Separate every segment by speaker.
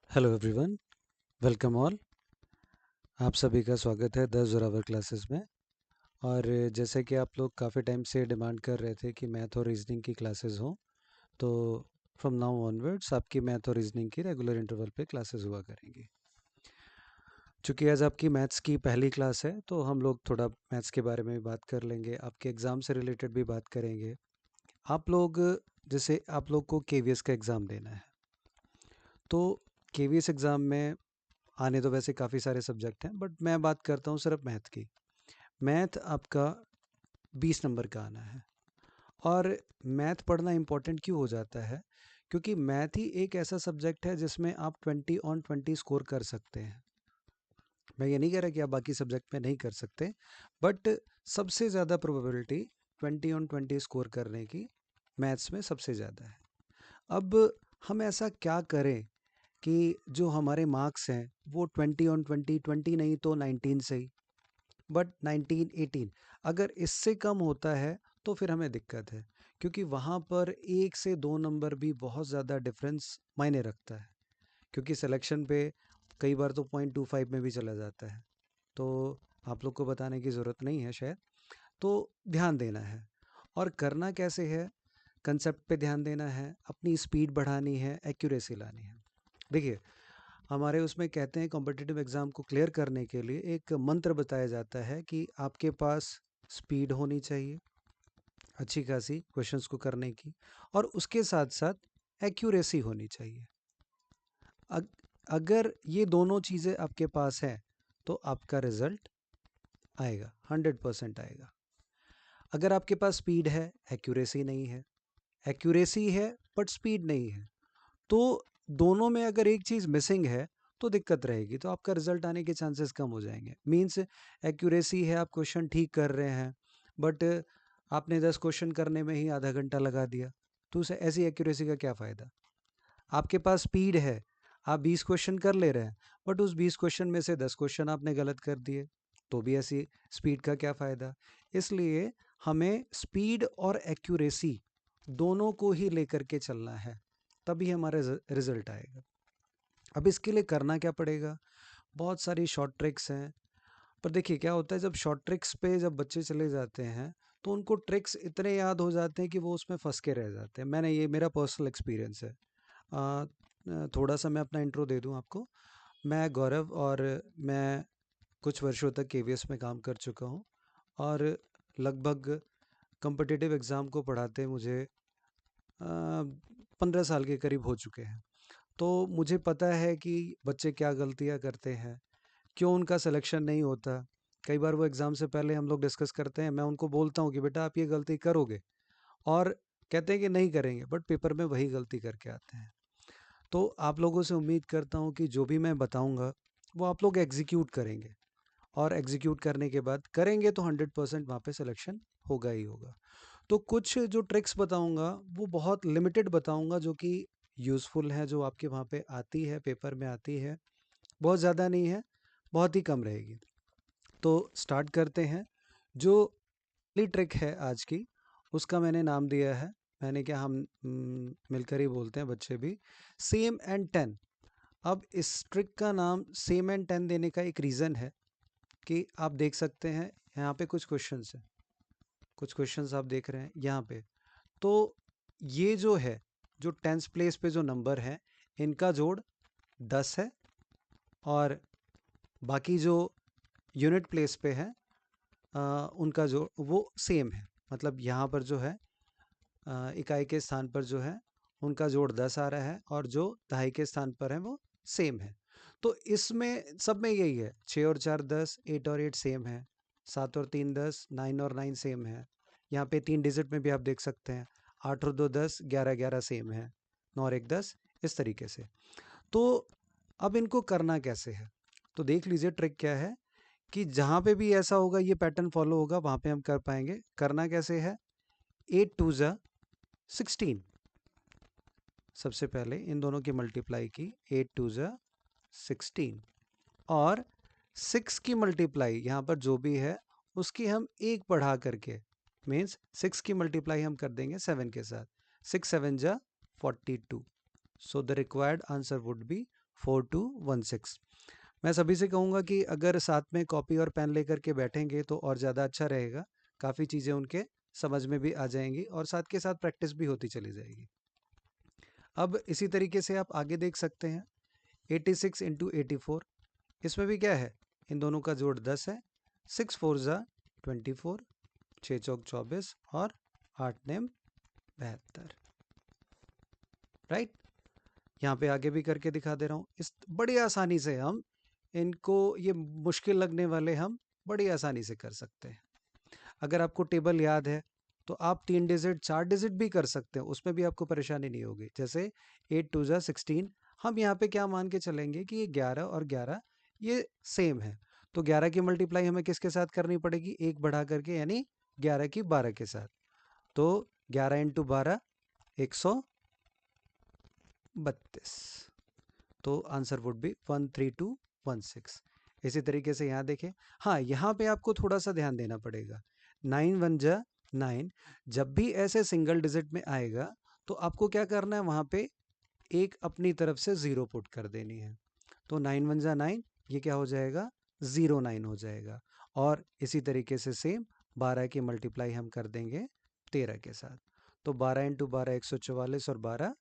Speaker 1: Hello everyone, welcome all. आप सभी का स्वागत है 10 जोरावर क्लासेस में। और जैसे कि आप लोग काफ़ी टाइम से डिमांड कर रहे थे कि मैथ और रीजनिंग की क्लासेस हों, तो फ्रॉम नाउ ऑनवर्ड्स आपकी मैथ और रीजनिंग की रेगुलर इंटरवल पे क्लासेस हुआ करेंगी। चूँकि आज आपकी मैथ्स की पहली क्लास है, तो हम लोग थोड़ा मैथ्स के बारे में भी बात कर लेंगे, आपके एग्ज़ाम से रिलेटेड भी बात करेंगे। आप लोग जैसे आप लोग को केवीएस का एग्ज़ाम देना है, तो केवीएस एग्ज़ाम में आने तो वैसे काफ़ी सारे सब्जेक्ट हैं, बट मैं बात करता हूँ सिर्फ मैथ की। मैथ आपका 20 नंबर का आना है। और मैथ पढ़ना इम्पोर्टेंट क्यों हो जाता है? क्योंकि मैथ ही एक ऐसा सब्जेक्ट है जिसमें आप 20 ऑन 20 स्कोर कर सकते हैं। मैं ये नहीं कह रहा कि आप बाकी सब्जेक्ट में नहीं कर सकते, बट सबसे ज़्यादा प्रोबेबिलिटी 20 ऑन 20 स्कोर करने की मैथ्स में सबसे ज़्यादा है। अब हम ऐसा क्या करें कि जो हमारे मार्क्स हैं वो 20 ऑन 20, 20 नहीं तो 19 से ही, बट 19 18 अगर इससे कम होता है तो फिर हमें दिक्कत है, क्योंकि वहाँ पर 1 से 2 नंबर भी बहुत ज़्यादा डिफरेंस मायने रखता है। क्योंकि सिलेक्शन पे कई बार तो 0.25 में भी चला जाता है, तो आप लोग को बताने की ज़रूरत नहीं है शायद। तो ध्यान देना है। और करना कैसे है? कंसेप्ट पे ध्यान देना है, अपनी स्पीड बढ़ानी है, एक्यूरेसी लानी है। देखिए, हमारे उसमें कहते हैं कॉम्पिटिटिव एग्ज़ाम को क्लियर करने के लिए एक मंत्र बताया जाता है कि आपके पास स्पीड होनी चाहिए अच्छी खासी क्वेश्चंस को करने की, और उसके साथ साथ एक्यूरेसी होनी चाहिए। अग, अगर ये दोनों चीज़ें आपके पास हैं तो आपका रिजल्ट आएगा, 100% आएगा। अगर आपके पास स्पीड है, एक्यूरेसी नहीं है, एक्यूरेसी है बट स्पीड नहीं है, तो दोनों में अगर एक चीज़ मिसिंग है तो दिक्कत रहेगी, तो आपका रिजल्ट आने के चांसेस कम हो जाएंगे। मीन्स एक्यूरेसी है, आप क्वेश्चन ठीक कर रहे हैं, बट आपने 10 क्वेश्चन करने में ही आधा घंटा लगा दिया, तो उसे ऐसी एक्यूरेसी का क्या फ़ायदा? आपके पास स्पीड है, आप 20 क्वेश्चन कर ले रहे हैं, बट उस 20 क्वेश्चन में से 10 क्वेश्चन आपने गलत कर दिए, तो भी ऐसी स्पीड का क्या फ़ायदा? इसलिए हमें स्पीड और एक्यूरेसी दोनों को ही लेकर के चलना है, तभी हमारा रिजल्ट आएगा। अब इसके लिए करना क्या पड़ेगा? बहुत सारी शॉर्ट ट्रिक्स हैं। पर देखिए क्या होता है, जब शॉर्ट ट्रिक्स पे जब बच्चे चले जाते हैं तो उनको ट्रिक्स इतने याद हो जाते हैं कि वो उसमें फंस के रह जाते हैं। मैंने ये मेरा पर्सनल एक्सपीरियंस है। थोड़ा सा मैं अपना इंट्रो दे दूं आपको। मैं गौरव, और मैं कुछ वर्षों तक केवीएस में काम कर चुका हूं, और लगभग कॉम्पिटिटिव एग्ज़ाम को पढ़ाते मुझे 15 साल के करीब हो चुके हैं। तो मुझे पता है कि बच्चे क्या गलतियां करते हैं, क्यों उनका सिलेक्शन नहीं होता। कई बार वो एग्ज़ाम से पहले हम लोग डिस्कस करते हैं, मैं उनको बोलता हूँ कि बेटा आप ये गलती करोगे, और कहते हैं कि नहीं करेंगे, बट पेपर में वही गलती करके आते हैं। तो आप लोगों से उम्मीद करता हूँ कि जो भी मैं बताऊँगा वो आप लोग एग्जीक्यूट करेंगे, और एग्जीक्यूट करने के बाद करेंगे तो 100% वहाँ पे सिलेक्शन होगा ही होगा। तो कुछ जो ट्रिक्स बताऊँगा वो बहुत लिमिटेड बताऊँगा, जो कि यूज़फुल है, जो आपके वहाँ पे आती है, पेपर में आती है। बहुत ज़्यादा नहीं है, बहुत ही कम रहेगी। तो स्टार्ट करते हैं। जो पहली ट्रिक है आज की, उसका मैंने नाम दिया है, मैंने क्या, हम मिलकर ही बोलते हैं बच्चे भी, सेम एंड टेन। अब इस ट्रिक का नाम सेम एंड टेन देने का एक रीज़न है कि आप देख सकते हैं यहाँ पे कुछ क्वेश्चंस हैं, कुछ क्वेश्चंस आप देख रहे हैं यहाँ पे। तो ये जो है, जो टेंस प्लेस पे जो नंबर है, इनका जोड़ 10 है, और बाकी जो यूनिट प्लेस पे है उनका जो वो सेम है। मतलब यहाँ पर जो है इकाई के स्थान पर जो है उनका जोड़ 10 आ रहा है, और जो दहाई के स्थान पर है वो सेम है। तो इसमें सब में यही है, 6 और 4 10, 8 और 8 सेम है, 7 और 3 10, 9 और 9 सेम है। यहाँ पे 3 डिजिट में भी आप देख सकते हैं, 8 और 2 10, 11 11 सेम है, 9 और 1 10, इस तरीके से। तो अब इनको करना कैसे है? तो देख लीजिए ट्रिक क्या है, कि जहाँ पे भी ऐसा होगा, ये पैटर्न फॉलो होगा, वहाँ पे हम कर पाएंगे। करना कैसे है? 8 2 जा 16, सबसे पहले इन दोनों की मल्टीप्लाई की, 8 2 जा 16, और 6 की मल्टीप्लाई यहाँ पर जो भी है उसकी हम एक बढ़ा करके, मीन्स 6 की मल्टीप्लाई हम कर देंगे 7 के साथ, 6 7 जा 42। So the required answer would be 4216। मैं सभी से कहूँगा कि अगर साथ में कॉपी और पेन लेकर के बैठेंगे तो और ज़्यादा अच्छा रहेगा, काफ़ी चीज़ें उनके समझ में भी आ जाएंगी और साथ के साथ प्रैक्टिस भी होती चली जाएगी। अब इसी तरीके से आप आगे देख सकते हैं 86 इंटू 84, इसमें भी क्या है, इन दोनों का जोड़ 10 है। 6 4 ज़ा 24, 6 चौक 24 और 8 नेम 72। राइट, यहाँ पे आगे भी करके दिखा दे रहा हूँ। इस बड़ी आसानी से हम इनको, ये मुश्किल लगने वाले हम बड़ी आसानी से कर सकते हैं। अगर आपको टेबल याद है तो आप 3 डिजिट 4 डिजिट भी कर सकते हैं, उसमें भी आपको परेशानी नहीं होगी। जैसे 8 2 ज़ा 16, हम यहाँ पे क्या मान के चलेंगे कि ये 11 और 11 ये सेम है, तो 11 की मल्टीप्लाई हमें किसके साथ करनी पड़ेगी, एक बढ़ा करके, यानी 11 की 12 के साथ। तो 11 इंटू 12 132, तो आंसर वुड बी 13216। इसी तरीके से यहाँ देखें, हाँ यहाँ पे आपको थोड़ा सा ध्यान देना पड़ेगा। 9 1 जा 9, जब भी ऐसे सिंगल डिजिट में आएगा तो आपको क्या करना है, वहाँ पे एक अपनी तरफ से 0 पुट कर देनी है। तो 9 1 जा 9, ये क्या हो जाएगा, 09 हो जाएगा। और इसी तरीके से सेम 12 की मल्टीप्लाई हम कर देंगे 13 के साथ। तो 12 इंटू 12 144 और 12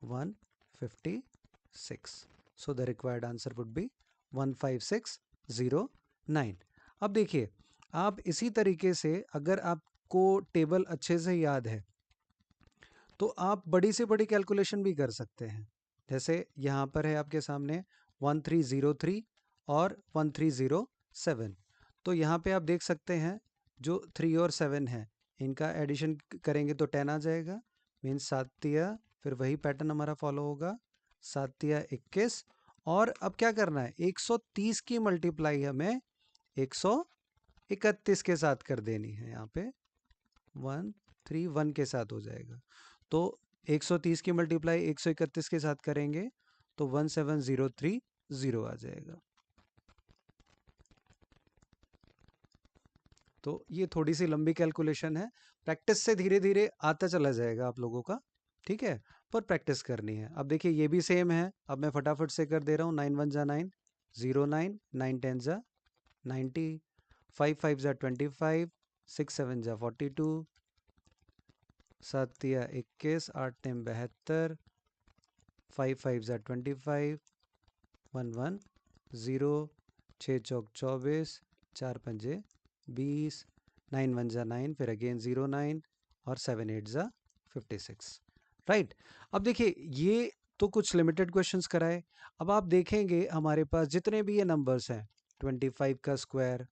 Speaker 1: 156। So the required answer would be 15609। अब देखिए, आप इसी तरीके से अगर आपको टेबल अच्छे से याद है तो आप बड़ी से बड़ी कैलकुलेशन भी कर सकते हैं। जैसे यहाँ पर है आपके सामने 1303 और 1307, तो यहाँ पे आप देख सकते हैं जो 3 और 7 है इनका एडिशन करेंगे तो 10 आ जाएगा, मीन्स 7 तिया, फिर वही पैटर्न हमारा फॉलो होगा, 7 तिया 21। और अब क्या करना है, 130 की मल्टीप्लाई हमें 131 के साथ कर देनी है। यहाँ पे 131 के साथ हो जाएगा, तो 130 की मल्टीप्लाई 131 के साथ करेंगे तो 17030 आ जाएगा। तो ये थोड़ी सी लंबी कैलकुलेशन है, प्रैक्टिस से धीरे धीरे आता चला जाएगा आप लोगों का, ठीक है, पर प्रैक्टिस करनी है। अब देखिए ये भी सेम है, अब मैं फटाफट से कर दे रहा हूँ। 9 1 जा 9, 09, 9 10 जा 90, 5 5 जा 25, 6 7 जा 42, 7 तिया 21, 8 10 72, 5 5 जा 25, 1 1 0, 6 चौक 24, 4 पंजे 20, 9 1 जा 9, फिर अगेन 09 और 7 8 जा 56। राइट, अब देखिए ये तो कुछ लिमिटेड क्वेश्चंस कराए। अब आप देखेंगे हमारे पास जितने भी ये नंबर्स हैं, 25 का स्क्वायर,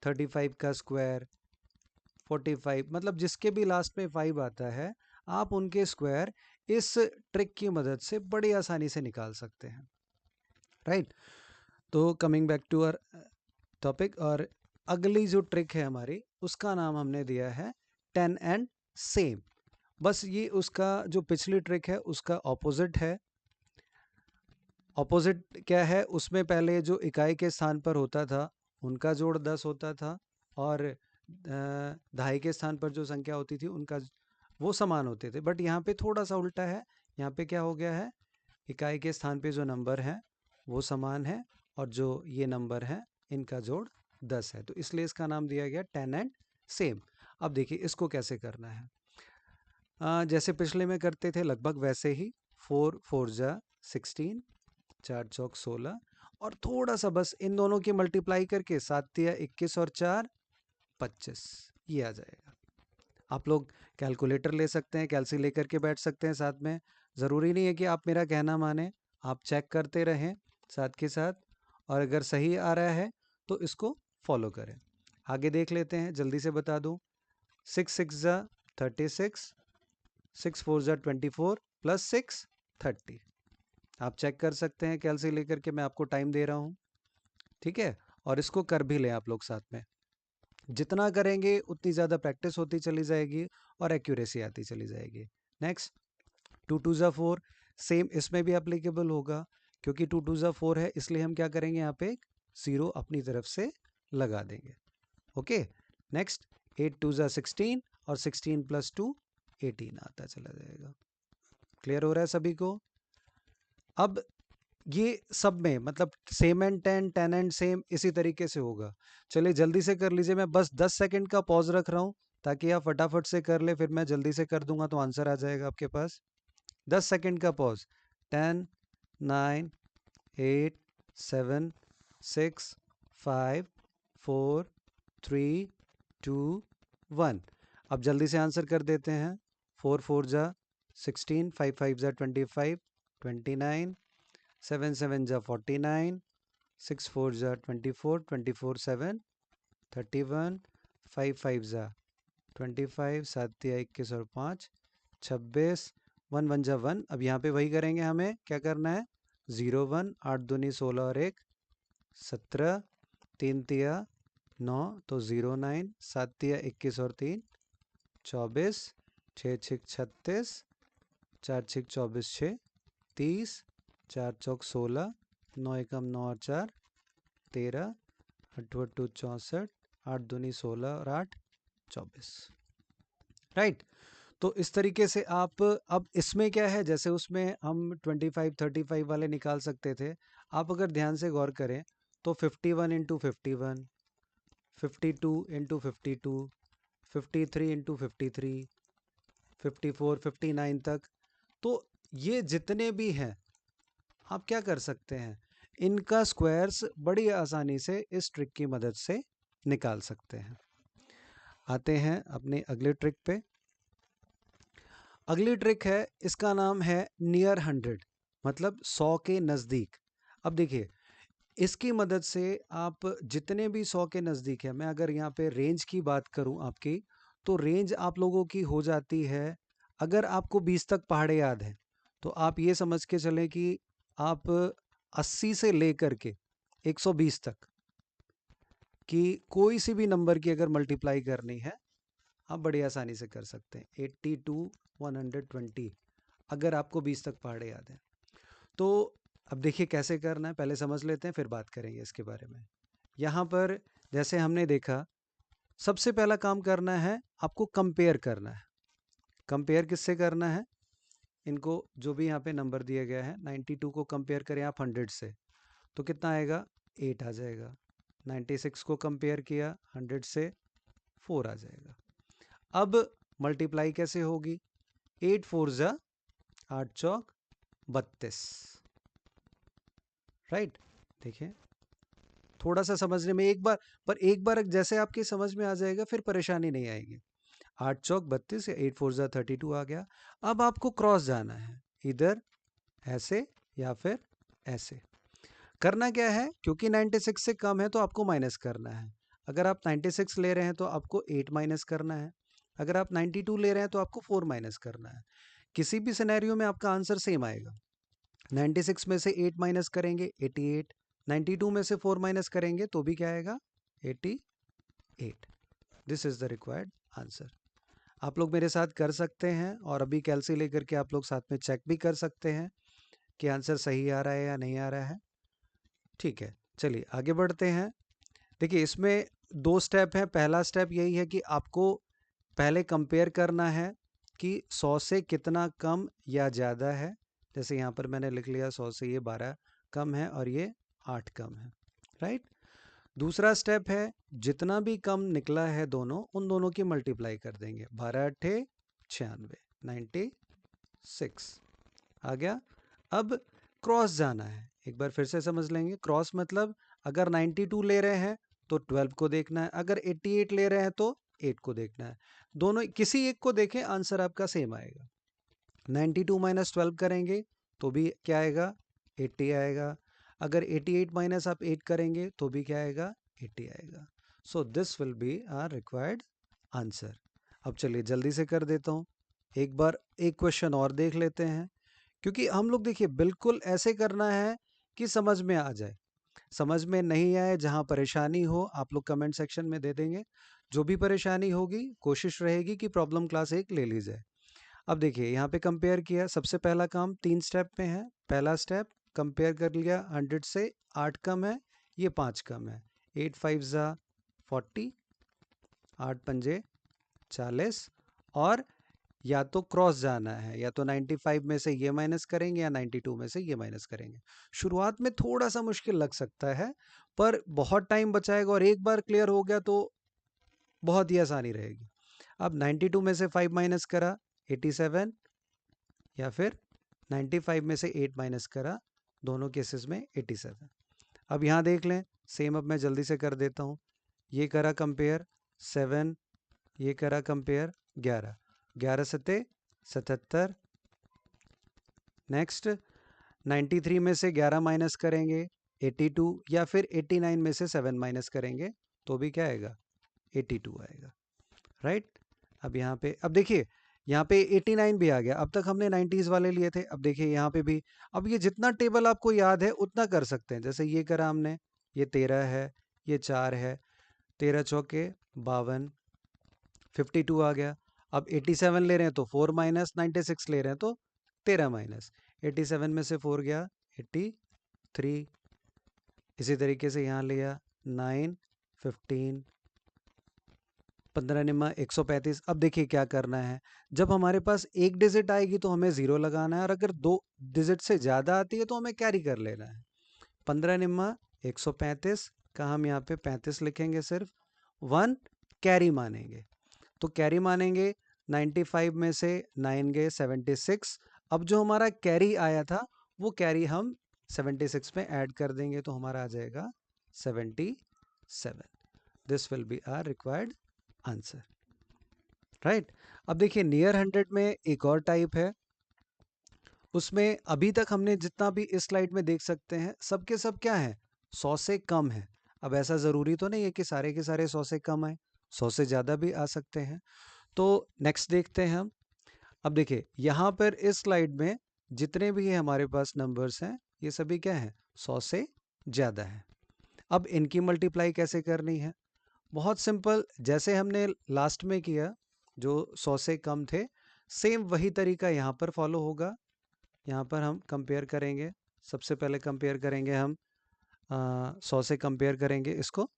Speaker 1: 35 का स्क्वायर, 45, मतलब जिसके भी लास्ट में 5 आता है, आप उनके स्क्वायर इस ट्रिक की मदद से बड़ी आसानी से निकाल सकते हैं। राइट, तो coming back to our topic, और अगली जो ट्रिक है हमारी उसका नाम हमने दिया है 10 एंड सेम। बस ये उसका जो पिछली ट्रिक है उसका ऑपोजिट है। ऑपोजिट क्या है, उसमें पहले जो इकाई के स्थान पर होता था उनका जोड़ 10 होता था, और दहाई के स्थान पर जो संख्या होती थी उनका वो समान होते थे। बट यहाँ पे थोड़ा सा उल्टा है, यहाँ पे क्या हो गया है, इकाई के स्थान पे जो नंबर है वो समान है और जो ये नंबर है इनका जोड़ 10 है, तो इसलिए इसका नाम दिया गया 10 एंड सेम। अब देखिए इसको कैसे करना है, जैसे पिछले में करते थे लगभग वैसे ही, 4 4 जा 16, 4 चौक 16, और थोड़ा सा बस इन दोनों की मल्टीप्लाई करके 7 तिया 21 और 4 25, ये आ जाएगा। आप लोग कैलकुलेटर ले सकते हैं, कैलसी लेकर के बैठ सकते हैं साथ में, ज़रूरी नहीं है कि आप मेरा कहना माने, आप चेक करते रहें साथ के साथ, और अगर सही आ रहा है तो इसको फॉलो करें। आगे देख लेते हैं, जल्दी से बता दूं, 6 6 जा 36, 6 4 जा 24 प्लस 6 30। आप चेक कर सकते हैं कैलसी लेकर के, मैं आपको टाइम दे रहा हूँ, ठीक है, और इसको कर भी लें आप लोग साथ में। जितना करेंगे उतनी ज़्यादा प्रैक्टिस होती चली जाएगी और एक्यूरेसी आती चली जाएगी। नेक्स्ट, 2 2 जा 4, सेम इसमें भी एप्लीकेबल होगा, क्योंकि 2 2 जा 4 है इसलिए हम क्या करेंगे, यहाँ पे 0 अपनी तरफ से लगा देंगे। ओके, नेक्स्ट 8 2 जा 16 और 16 प्लस 2 18 आता चला जाएगा। क्लियर हो रहा है सभी को? अब ये सब में मतलब सेम एंड 10, 10 एंड सेम इसी तरीके से होगा। चलिए जल्दी से कर लीजिए, मैं बस 10 सेकंड का पॉज रख रहा हूँ ताकि आप फटाफट से कर ले, फिर मैं जल्दी से कर दूंगा तो आंसर आ जाएगा आपके पास। 10 सेकंड का पॉज। 10, 9, 8, 7, 6, 5, 4, 3, 2, 1। अब जल्दी से आंसर कर देते हैं। 4 4 जा 16, 5 5 जा 25, 29, 7 7 जा 49, 6 4 जा 24, 24 7 31, 5 5 जा 25, 7 या 21 और 5 26, 1 1 जा 1। अब यहाँ पे वही करेंगे, हमें क्या करना है 0 1, 8 दूनी 16 और 1 17, 3 तिया 9 तो 0 9, 7 तिया 21 और 3 24, 6 6 36, 4 6 24 6 30, 4 चौक 16, 9 एकम 9 और 4 13, 8 8 64, 8 दूनी 16 और 8 24। राइट। तो इस तरीके से आप, अब इसमें क्या है, जैसे उसमें हम 25 35 वाले निकाल सकते थे, आप अगर ध्यान से गौर करें तो 51 इंटू 51, 52 इंटू 52, 53 इंटू 53, 54 59 तक, तो ये जितने भी हैं आप क्या कर सकते हैं, इनका स्क्वायर्स बड़ी आसानी से इस ट्रिक की मदद से निकाल सकते हैं। आते हैं अपने अगले ट्रिक पे। अगली ट्रिक है, इसका नाम है नियर 100, मतलब 100 के नज़दीक। अब देखिए इसकी मदद से आप जितने भी 100 के नज़दीक है, मैं अगर यहाँ पे रेंज की बात करूँ आपकी, तो रेंज आप लोगों की हो जाती है, अगर आपको 20 तक पहाड़े याद है तो आप ये समझ के चलें कि आप 80 से लेकर के 120 तक कि कोई सी भी नंबर की अगर मल्टीप्लाई करनी है आप बड़ी आसानी से कर सकते हैं। 80 टू 120 अगर आपको 20 तक पहाड़े याद है तो। अब देखिए कैसे करना है, पहले समझ लेते हैं फिर बात करेंगे इसके बारे में। यहाँ पर जैसे हमने देखा, सबसे पहला काम करना है आपको कंपेयर करना है। कंपेयर किससे करना है, इनको जो भी यहाँ पे नंबर दिया गया है 92 को कंपेयर करें आप 100 से तो कितना आएगा 8 आ जाएगा। 96 को कंपेयर किया 100 से 4 आ जाएगा। अब मल्टीप्लाई कैसे होगी, 8 4 जा 8 चौक 32। राइट। देखिए थोड़ा सा समझने में एक बार जैसे आपकी समझ में आ जाएगा फिर परेशानी नहीं आएगी। 8 चौक 32 या 8 4 जा 32 आ गया। अब आपको क्रॉस जाना है, इधर ऐसे या फिर ऐसे। करना क्या है, क्योंकि 96 से कम है तो आपको माइनस करना है। अगर आप 96 ले रहे हैं तो आपको 8 माइनस करना है, अगर आप 92 ले रहे हैं तो आपको 4 माइनस करना है। किसी भी सिनेरियो में आपका आंसर सेम आएगा। 96 में से 8 माइनस करेंगे 88, 92 में से 4 माइनस करेंगे तो भी क्या आएगा 88। This is the required answer. आप लोग मेरे साथ कर सकते हैं और अभी कैलसी लेकर के आप लोग साथ में चेक भी कर सकते हैं कि आंसर सही आ रहा है या नहीं आ रहा है। ठीक है, चलिए आगे बढ़ते हैं। देखिए इसमें 2 स्टेप है। पहला स्टेप यही है कि आपको पहले कंपेयर करना है कि 100 से कितना कम या ज़्यादा है। जैसे यहाँ पर मैंने लिख लिया 100 से ये 12 कम है और ये 8 कम है। राइट। दूसरा स्टेप है, जितना भी कम निकला है दोनों, उन दोनों की मल्टीप्लाई कर देंगे। 12 अट्ठे 96, 96 आ गया। अब क्रॉस जाना है, एक बार फिर से समझ लेंगे। क्रॉस मतलब अगर 92 ले रहे हैं तो 12 को देखना है, अगर 88 ले रहे हैं तो 8 को देखना है। दोनों किसी एक को देखें, आंसर आपका सेम आएगा। 92 माइनस 12 करेंगे तो भी क्या आएगा 80 आएगा। अगर 88 माइनस आप 8 करेंगे तो भी क्या आएगा 80 आएगा। So this will be our required answer. अब चलिए जल्दी से कर देता हूँ। एक बार एक क्वेश्चन और देख लेते हैं, क्योंकि हम लोग देखिए बिल्कुल ऐसे करना है कि समझ में आ जाए। समझ में नहीं आए, जहाँ परेशानी हो आप लोग कमेंट सेक्शन में दे देंगे। जो भी परेशानी होगी कोशिश रहेगी कि प्रॉब्लम क्लास 1 ले ली जाए। अब देखिए यहाँ पे कंपेयर किया, सबसे पहला काम 3 स्टेप में है। पहला स्टेप कंपेयर कर लिया, 100 से 8 कम है, ये 5 कम है। 8 5 ज़ा 40, 8 पंजे 40 और या तो क्रॉस जाना है, या तो 95 में से ये माइनस करेंगे या 92 में से ये माइनस करेंगे। शुरुआत में थोड़ा सा मुश्किल लग सकता है, पर बहुत टाइम बचाएगा और एक बार क्लियर हो गया तो बहुत ही आसानी रहेगी। अब 92 में से 5 माइनस करा 87, या फिर 95 में से 8 माइनस करा, दोनों केसेस में 87। अब यहाँ देख लें, सेम अब मैं जल्दी से कर देता हूँ। ये करा कंपेयर 7, ये करा कंपेयर 11, 11 सत्ते 77। नेक्स्ट 93 में से 11 माइनस करेंगे 82, या फिर 89 में से 7 माइनस करेंगे तो भी क्या आएगा, 82 आएगा, राइट। अब यहाँ पे अब देखिए, यहाँ पे 89 भी आ गया। अब तक हमने 90s वाले लिए थे, अब देखिए यहाँ पे भी। अब ये जितना टेबल आपको याद है उतना कर सकते हैं। जैसे ये करा हमने, ये 13 है, ये 4 है, 13 चौके 52, 52 आ गया। अब 87 ले रहे हैं तो 4 माइनस, 96 ले रहे हैं तो 13 माइनस। 87 में से 4 गया 83। इसी तरीके से यहाँ लिया 9, 15, 15 निम्मा 135। अब देखिए क्या करना है, जब हमारे पास एक डिजिट आएगी तो हमें ज़ीरो लगाना है, और अगर दो डिजिट से ज़्यादा आती है तो हमें कैरी कर लेना है। 15 निम्मा 135 का हम यहाँ पे 35 लिखेंगे, सिर्फ 1 कैरी मानेंगे। तो कैरी मानेंगे 95 में से 9 गए 76। अब जो हमारा कैरी आया था वो कैरी हम 76 में ऐड कर देंगे तो हमारा आ जाएगा 77। This will be our required answer, right. अब देखिए नियर 100 में एक और टाइप है, उसमें अभी तक हमने जितना भी इस स्लाइड में देख सकते हैं सबके सब क्या है, 100 से कम है। अब ऐसा ज़रूरी तो नहीं है कि सारे के सारे 100 से कम आए, 100 से ज़्यादा भी आ सकते हैं। तो नेक्स्ट देखते हैं हम। अब देखिए यहाँ पर इस स्लाइड में जितने भी हमारे पास नंबर्स हैं ये सभी क्या हैं, 100 से ज़्यादा है। अब इनकी मल्टीप्लाई कैसे करनी है, बहुत सिंपल, जैसे हमने लास्ट में किया जो 100 से कम थे, सेम वही तरीका यहाँ पर फॉलो होगा। यहाँ पर हम कंपेयर करेंगे, सबसे पहले कंपेयर करेंगे हम 100 से कंपेयर करेंगे इसको।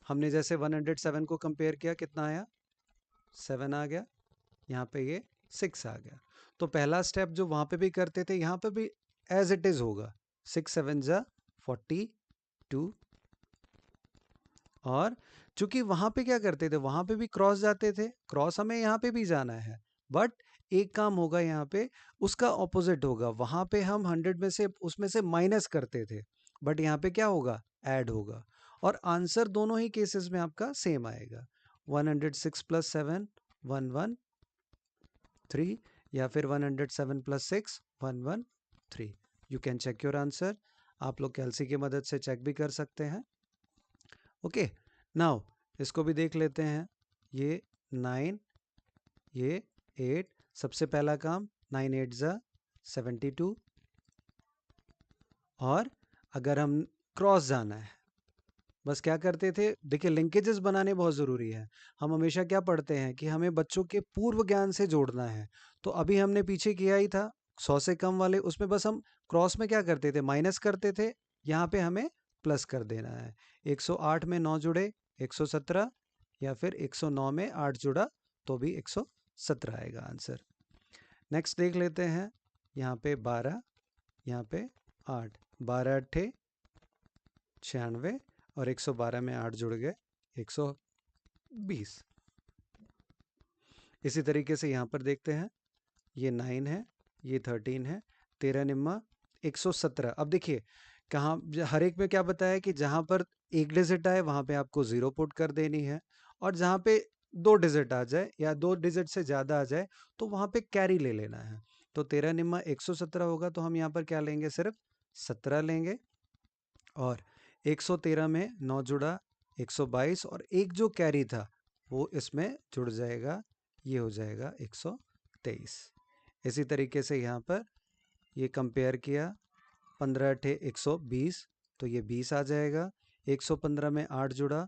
Speaker 1: हमने जैसे 107 को कंपेयर किया, कितना आया, 7 आ गया। यहाँ पे ये 6 आ गया। तो पहला स्टेप जो वहाँ पे भी करते थे यहाँ पे भी एज इट इज़ होगा, 6 7 जा 42। और चूंकि वहाँ पे क्या करते थे, वहाँ पे भी क्रॉस जाते थे, क्रॉस हमें यहाँ पे भी जाना है, बट एक काम होगा यहाँ पे, उसका ऑपोजिट होगा। वहाँ पे हम 100 में से उसमें से माइनस करते थे, बट यहाँ पे क्या होगा, ऐड होगा। और आंसर दोनों ही केसेस में आपका सेम आएगा, 106 प्लस 7 113, या फिर 107 plus 6 113। You can check your answer, आप लोग कैलसी की मदद से चेक भी कर सकते हैं। ओके, नाउ इसको भी देख लेते हैं। ये 9, ये 8, सबसे पहला काम 9 8 जा 72। और अगर हम क्रॉस जाना है, बस क्या करते थे, देखिए लिंकेजेस बनाने बहुत ज़रूरी है। हम हमेशा क्या पढ़ते हैं कि हमें बच्चों के पूर्व ज्ञान से जोड़ना है। तो अभी हमने पीछे किया ही था 100 से कम वाले, उसमें बस हम क्रॉस में क्या करते थे, माइनस करते थे, यहाँ पे हमें प्लस कर देना है। 108 में 9 जुड़े 117, या फिर 109 में 8 जुड़ा तो भी 117 आएगा आंसर। नेक्स्ट देख लेते हैं, यहाँ पे 12, यहाँ पे 8, 12 अट्ठे 96, और 112 में 8 जुड़ गए 120। इसी तरीके से यहाँ पर देखते हैं, ये 9 है, ये 13 है, 13 निम्मा 117। अब देखिए कहाँ, हर एक में क्या बताया कि जहाँ पर एक डिजिट आए वहाँ पे आपको 0 पुट कर देनी है, और जहाँ पे 2 डिजिट आ जाए या 2 डिजिट से ज़्यादा आ जाए तो वहाँ पे कैरी ले लेना है। तो 13 निम्मा 117 होगा तो हम यहाँ पर क्या लेंगे, सिर्फ 17 लेंगे। और 113 में 9 जुड़ा 122, और एक जो कैरी था वो इसमें जुड़ जाएगा, ये हो जाएगा 123। इसी तरीके से यहाँ पर ये कंपेयर किया, 15 अठे 120 तो ये 20 आ जाएगा। 115 में 8 जुड़ा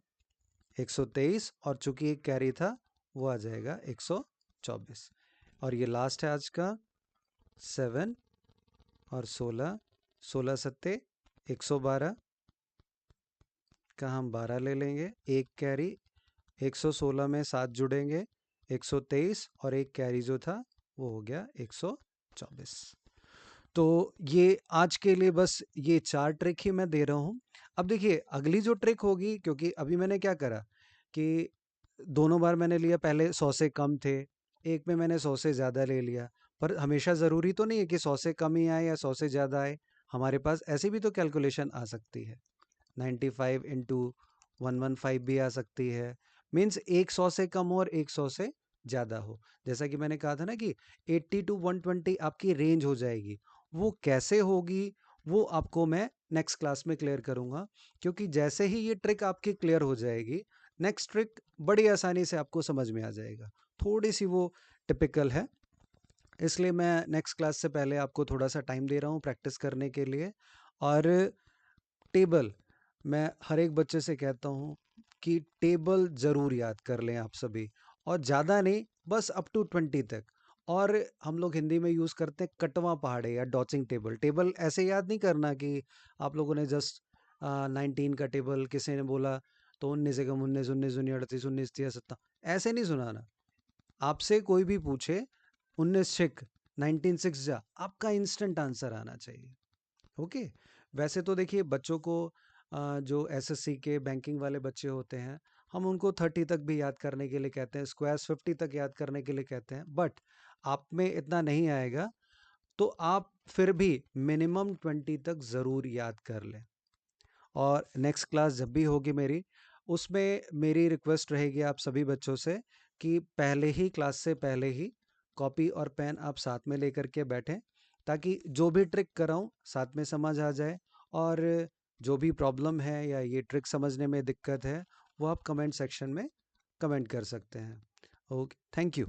Speaker 1: 123, और चूंकि एक कैरी था वो आ जाएगा 124। और ये लास्ट है आज का 7 और 16, 16 सत्ते 112 का हम 12 ले लेंगे, एक कैरी 116 में 7 जुड़ेंगे 123, और एक कैरी जो था वो हो गया 124। तो ये आज के लिए बस ये 4 ट्रिक ही मैं दे रहा हूँ। अब देखिए अगली जो ट्रिक होगी, क्योंकि अभी मैंने क्या करा कि दोनों बार मैंने लिया, पहले 100 से कम थे, एक में मैंने 100 से ज़्यादा ले लिया। पर हमेशा ज़रूरी तो नहीं है कि 100 से कम ही आए या 100 से ज़्यादा आए। हमारे पास ऐसी भी तो कैलकुलेशन आ सकती है, 95 इंटू 115 भी आ सकती है। मीन्स एक 100 से कम हो और एक 100 से ज़्यादा हो। जैसा कि मैंने कहा था ना कि 80 टू 120 आपकी रेंज हो जाएगी। वो कैसे होगी वो आपको मैं नेक्स्ट क्लास में क्लियर करूँगा, क्योंकि जैसे ही ये ट्रिक आपकी क्लियर हो जाएगी, नेक्स्ट ट्रिक बड़ी आसानी से आपको समझ में आ जाएगा। थोड़ी सी वो टिपिकल है, इसलिए मैं नेक्स्ट क्लास से पहले आपको थोड़ा सा टाइम दे रहा हूँ प्रैक्टिस करने के लिए। और टेबल, मैं हर एक बच्चे से कहता हूँ कि टेबल ज़रूर याद कर लें आप सभी, और ज़्यादा नहीं, बस अप टू 20 तक। और हम लोग हिंदी में यूज़ करते हैं कटवा पहाड़े या डॉचिंग टेबल। टेबल ऐसे याद नहीं करना कि आप लोगों ने जस्ट 19 का टेबल किसी ने बोला तो 19 से कम 19, 19 दूनी 38, 19 तिया 17, ऐसे नहीं सुनाना। आपसे कोई भी पूछे 19 छिक 19 सिक्स जा, आपका इंस्टेंट आंसर आना चाहिए। ओके। वैसे तो देखिए बच्चों को जो एसएससी के बैंकिंग वाले बच्चे होते हैं, हम उनको 30 तक भी याद करने के लिए कहते हैं, स्क्वायर्स 50 तक याद करने के लिए कहते हैं, बट आप में इतना नहीं आएगा, तो आप फिर भी मिनिमम 20 तक ज़रूर याद कर लें। और नेक्स्ट क्लास जब भी होगी मेरी, उसमें मेरी रिक्वेस्ट रहेगी आप सभी बच्चों से कि पहले ही क्लास से पहले ही कॉपी और पेन आप साथ में लेकर के बैठें, ताकि जो भी ट्रिक कराऊं साथ में समझ आ जाए। और जो भी प्रॉब्लम है या ये ट्रिक समझने में दिक्कत है, वो आप कमेंट सेक्शन में कमेंट कर सकते हैं। Okay, thank you.